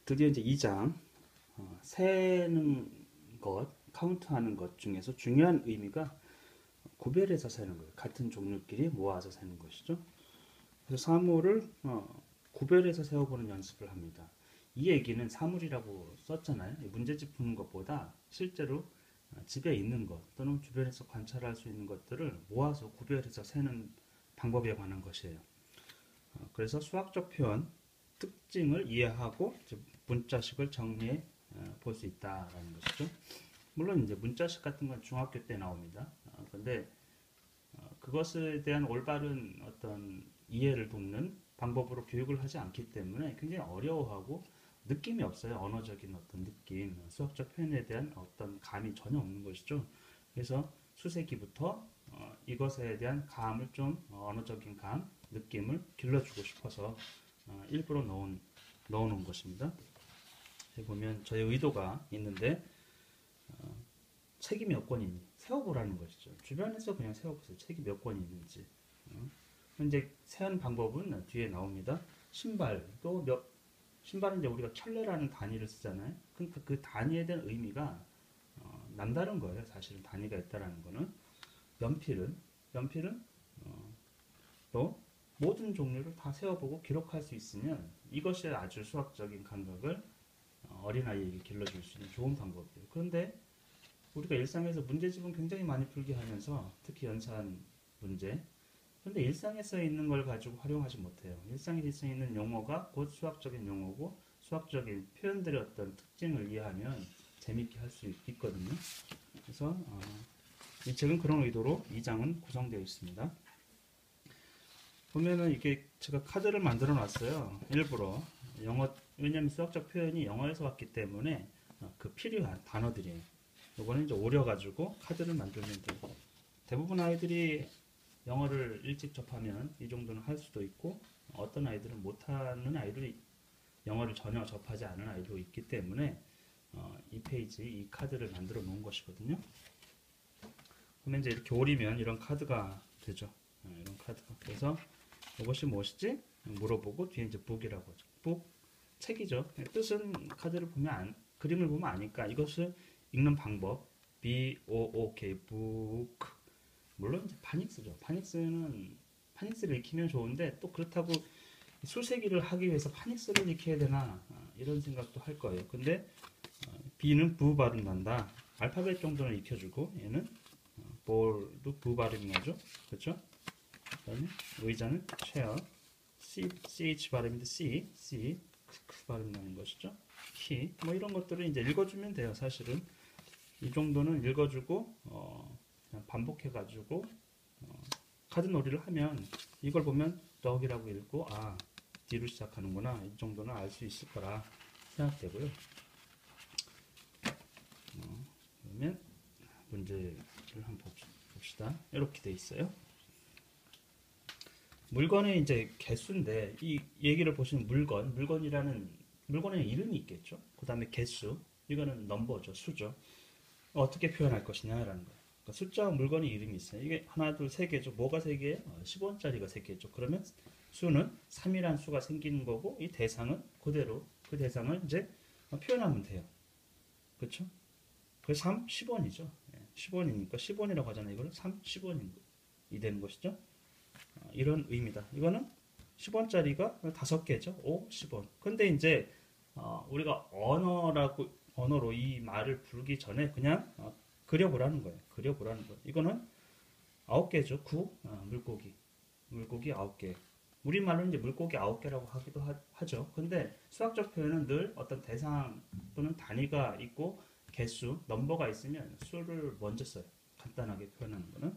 드디어 이제 2장 세는 것, 카운트하는 것 중에서 중요한 의미가 구별해서 세는 거예요. 같은 종류끼리 모아서 세는 것이죠. 그래서 사물을 구별해서 세워보는 연습을 합니다. 이 얘기는 사물이라고 썼잖아요. 문제집 푸는 것보다 실제로 집에 있는 것 또는 주변에서 관찰할 수 있는 것들을 모아서 구별해서 세는 방법에 관한 것이에요. 그래서 수학적 표현, 특징을 이해하고 문자식을 정리해 볼 수 있다라는 것이죠. 물론 이제 문자식 같은 건 중학교 때 나옵니다. 근데 그것에 대한 올바른 어떤 이해를 돕는 방법으로 교육을 하지 않기 때문에 굉장히 어려워하고 느낌이 없어요. 언어적인 어떤 느낌, 수학적 표현에 대한 어떤 감이 전혀 없는 것이죠. 그래서 수세기부터 이것에 대한 감을 좀 언어적인 감, 느낌을 길러주고 싶어서 일부러 넣어놓은 것입니다. 여기 보면 저의 의도가 있는데 책이 몇 권이니 세어보라는 것이죠. 주변에서 그냥 세어보세요. 책이 몇 권이 있는지. 현재 세는 방법은 뒤에 나옵니다. 신발은 이제 우리가 켤레라는 단위를 쓰잖아요. 그러니까 그 단위에 대한 의미가 남다른 거예요. 사실은 단위가 있다라는 거는. 연필은 또 모든 종류를 다 세어보고 기록할 수 있으면 이것이 아주 수학적인 감각을 어린아이에게 길러줄 수 있는 좋은 방법이에요. 그런데 우리가 일상에서 문제집은 굉장히 많이 풀게 하면서 특히 연산 문제, 그런데 일상에 써 있는 걸 가지고 활용하지 못해요. 일상에 써 있는 용어가 곧 수학적인 용어고 수학적인 표현들의 어떤 특징을 이해하면 재밌게 할 수 있거든요. 그래서 이 책은 그런 의도로 2장은 구성되어 있습니다. 보면은 이게 제가 카드를 만들어 놨어요. 일부러 왜냐면 수학적 표현이 영어에서 왔기 때문에 그 필요한 단어들이에요. 요거는 이제 오려가지고 카드를 만들면 되고, 대부분 아이들이 영어를 일찍 접하면 이 정도는 할 수도 있고, 어떤 아이들은 못하는 아이들이 영어를 전혀 접하지 않은 아이도 있기 때문에 이 페이지, 이 카드를 만들어 놓은 것이거든요. 그러면 이제 이렇게 오리면 이런 카드가 되죠. 이런 카드가. 그래서 이것이 무엇이지? 물어보고 뒤에 이제 book이라고 하죠. book, 책이죠. 뜻은 카드를 보면 그림을 보면 아니까 이것을 읽는 방법, B-O-O-K, book. 물론 이제 파닉스죠. 파닉스를 익히면 좋은데 또 그렇다고 수세기를 하기 위해서 파닉스를 익혀야 되나 이런 생각도 할 거예요. 근데 B는 부 발음 난다. 알파벳 정도는 익혀주고 얘는 볼도 부 발음이 나죠. 그렇죠? 그다음에 의자는 chair, CH 발음인데 C 발음 나는 것이죠. 키, 뭐 이런 것들을 이제 읽어주면 돼요. 사실은 이 정도는 읽어주고 그냥 반복해가지고 카드 놀이를 하면 이걸 보면 덕이라고 읽고 D로 시작하는구나 이 정도는 알 수 있을 거라 생각되고요. 그러면 문제를 한번 봅시다. 이렇게 돼 있어요. 물건의 이제 개수인데 이 얘기를 보시면 물건에 이름이 있겠죠. 그 다음에 개수, 이거는 넘버죠, 수죠. 어떻게 표현할 것이냐라는 거예요. 그러니까 숫자와 물건이 이름이 있어요. 이게 하나, 둘, 세 개죠. 뭐가 세 개예요? 10원짜리가 세 개죠. 그러면 수는 3이란 수가 생기는 거고 이 대상은 그대로 그 대상을 이제 표현하면 돼요. 그렇죠? 그 3, 10원이죠. 10원이니까 10원이라고 하잖아요. 이거는 3, 10원이 되는 것이죠. 이런 의미다. 이거는 10원짜리가 5개죠. 5, 10원. 근데 이제 우리가 언어로 이 말을 부르기 전에 그냥 그려보라는 거예요. 이거는 9개죠. 9, 물고기 9개. 우리말로 이제 물고기 9개라고 하기도 하죠. 근데 수학적 표현은 늘 어떤 대상 또는 단위가 있고 개수, 넘버가 있으면 수를 먼저 써요. 간단하게 표현하는 거는.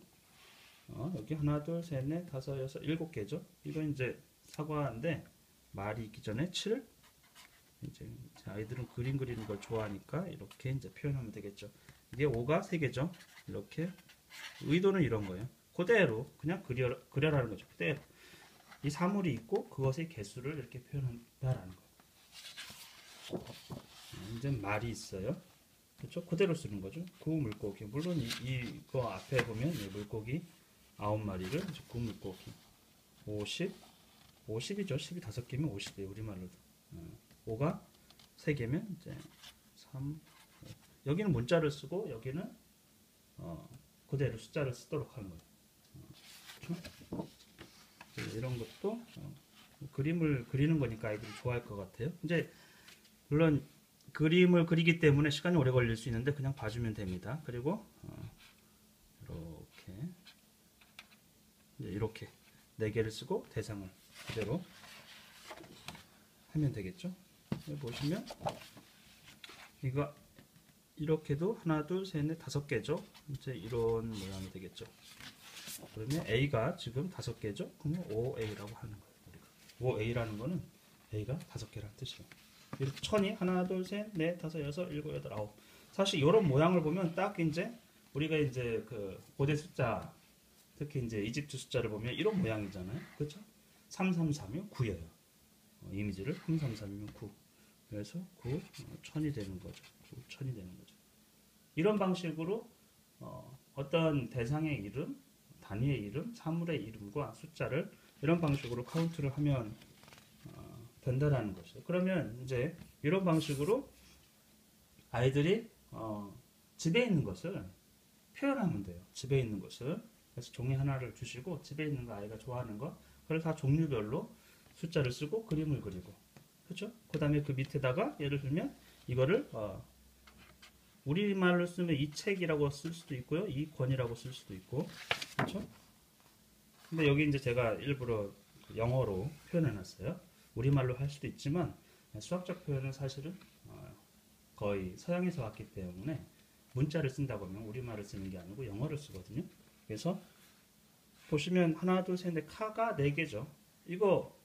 여기 하나, 둘, 셋, 넷, 다섯, 여섯, 7개죠. 이거 이제 사과인데 말이 있기 전에 7. 이제 아이들은 그림 그리는 걸 좋아하니까 이렇게 이제 표현하면 되겠죠. 이게 5가 3개죠. 이렇게 의도는 이런 거예요. 그대로 그냥 그려라는 거죠. 그대로 이 사물이 있고 그것의 개수를 이렇게 표현한다라는 거예요. 이제 말이 있어요. 그렇죠? 그대로 쓰는 거죠. 구 물고기. 물론 이거 앞에 보면 이 물고기 9마리를 구 물고기 50이죠. 10이 5개면 50이에요. 우리말로도. 5가 세 개면 이제 3, 5. 여기는 문자를 쓰고 여기는 그대로 숫자를 쓰도록 하는 거예요. 그렇죠? 이런 것도 그림을 그리는 거니까 아이들이 좋아할 것 같아요. 이제 물론 그림을 그리기 때문에 시간이 오래 걸릴 수 있는데 그냥 봐주면 됩니다. 그리고 이렇게 네 개를 쓰고 대상을 그대로 하면 되겠죠. 여기 보시면 이거 이렇게도 하나, 둘, 셋, 넷, 다섯 개죠. 이제 이런 모양이 되겠죠. 그러면 A가 지금 다섯 개죠. 그러면 5A라고 하는 거예요. 우리가 5A라는 거는 A가 다섯 개라는 뜻이에요. 이렇게 천이 하나, 둘, 셋, 넷, 다섯, 여섯, 일곱, 여덟, 아홉. 사실 이런 모양을 보면 딱 이제 우리가 이제 그 고대 숫자, 특히 이제 이집트 숫자를 보면 이런 모양이잖아요. 그렇죠? 333이면 9예요. 이미지를 333이면 9. 그래서 9, 천이 되는 거죠. 9, 천이 되는 거죠. 이런 방식으로 어떤 대상의 이름, 단위의 이름, 사물의 이름과 숫자를 이런 방식으로 카운트를 하면 된다라는 것이죠. 그러면 이제 이런 방식으로 아이들이 집에 있는 것을 표현하면 돼요. 집에 있는 것을. 그래서 종이 하나를 주시고 집에 있는 거 아이가 좋아하는 거 그걸 다 종류별로 숫자를 쓰고 그림을 그리고 그렇죠? 그 다음에 그 밑에다가 예를 들면 이거를 우리말로 쓰면 이 책이라고 쓸 수도 있고요. 이 권이라고 쓸 수도 있고 그렇죠? 근데 여기 이제 제가 일부러 영어로 표현해 놨어요. 우리말로 할 수도 있지만 수학적 표현은 사실은 거의 서양에서 왔기 때문에 문자를 쓴다고 하면 우리말을 쓰는 게 아니고 영어를 쓰거든요. 그래서 보시면 하나, 둘, 셋, 넷, 카가 4개죠. 이거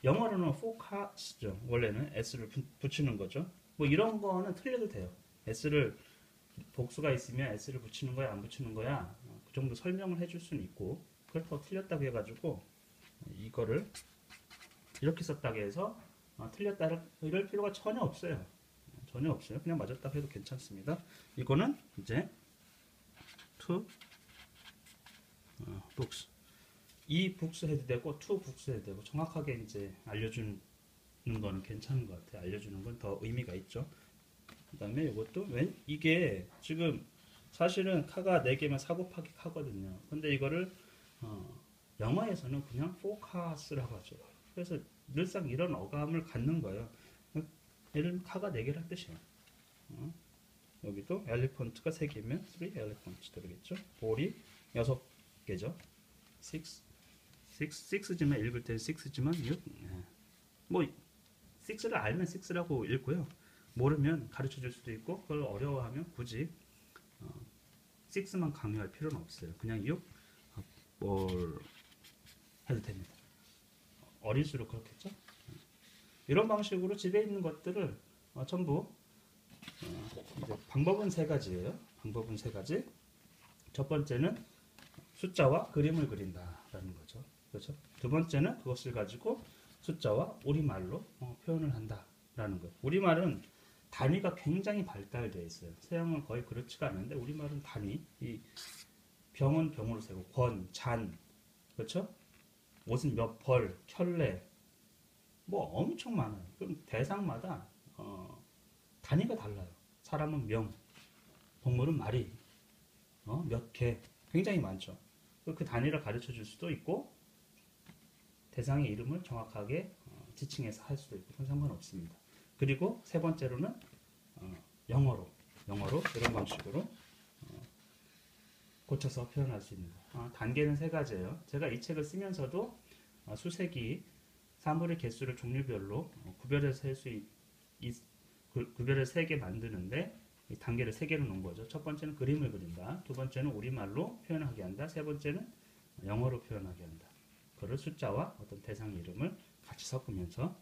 영어로는 forecast죠. 원래는 s를 붙이는 거죠. 뭐 이런 거는 틀려도 돼요. s를 복수가 있으면 s를 붙이는 거야, 안 붙이는 거야. 그 정도 설명을 해줄 수는 있고 그렇다고 틀렸다고 해가지고 이거를 이렇게 썼다고 해서 틀렸다 이럴 필요가 전혀 없어요. 전혀 없어요. 그냥 맞았다고 해도 괜찮습니다. 이거는 이제 to books 이 books 해도 되고 to books 해도 되고 정확하게 이제 알려주는 거는 괜찮은 것 같아요. 알려주는 건 더 의미가 있죠. 그 다음에 이것도 이게 지금 사실은 카가 4개면 4 곱하기 카거든요. 근데 이거를 영어에서는 그냥 forecast라고 하죠. 그래서 늘상 이런 어감을 갖는 거예요. 예를 들면 카가 4개란 뜻이에요. 여기도 엘리펀트가 3개면 3 엘리펀트 되겠죠. 볼이 6개죠. 6지만 읽을 때는 6지만 6. 뭐 6를 알면 6라고 읽고요. 모르면 가르쳐 줄 수도 있고 그걸 어려워하면 굳이 6만 강요할 필요는 없어요. 그냥 6 뭘 해도 됩니다. 어릴수록 그렇겠죠. 이런 방식으로 집에 있는 것들을 전부 이제 방법은 3가지예요. 방법은 3가지. 첫 번째는 숫자와 그림을 그린다라는 거죠. 그렇죠? 두 번째는 그것을 가지고 숫자와 우리말로 표현을 한다라는 것. 우리말은 단위가 굉장히 발달되어 있어요. 서양은 거의 그렇지가 않은데 우리말은 단위. 이 병은 병으로 세고 권, 잔, 그렇죠? 옷은 몇 벌, 켤레, 뭐 엄청 많아요. 그럼 대상마다 단위가 달라요. 사람은 명, 동물은 마리, 몇 개, 굉장히 많죠. 그 단위를 가르쳐 줄 수도 있고 대상의 이름을 정확하게 지칭해서 할 수도 있고 그건 상관없습니다. 그리고 세 번째로는 영어로 이런 방식으로 고쳐서 표현할 수 있는 거. 단계는 3가지예요. 제가 이 책을 쓰면서도 수세기 사물의 개수를 종류별로 구별해서 구별을 3개 만드는데 이 단계를 3개로 놓은 거죠. 첫 번째는 그림을 그린다. 두 번째는 우리말로 표현하게 한다. 세 번째는 영어로 표현하게 한다. 그걸 숫자와 어떤 대상 이름을 같이 섞으면서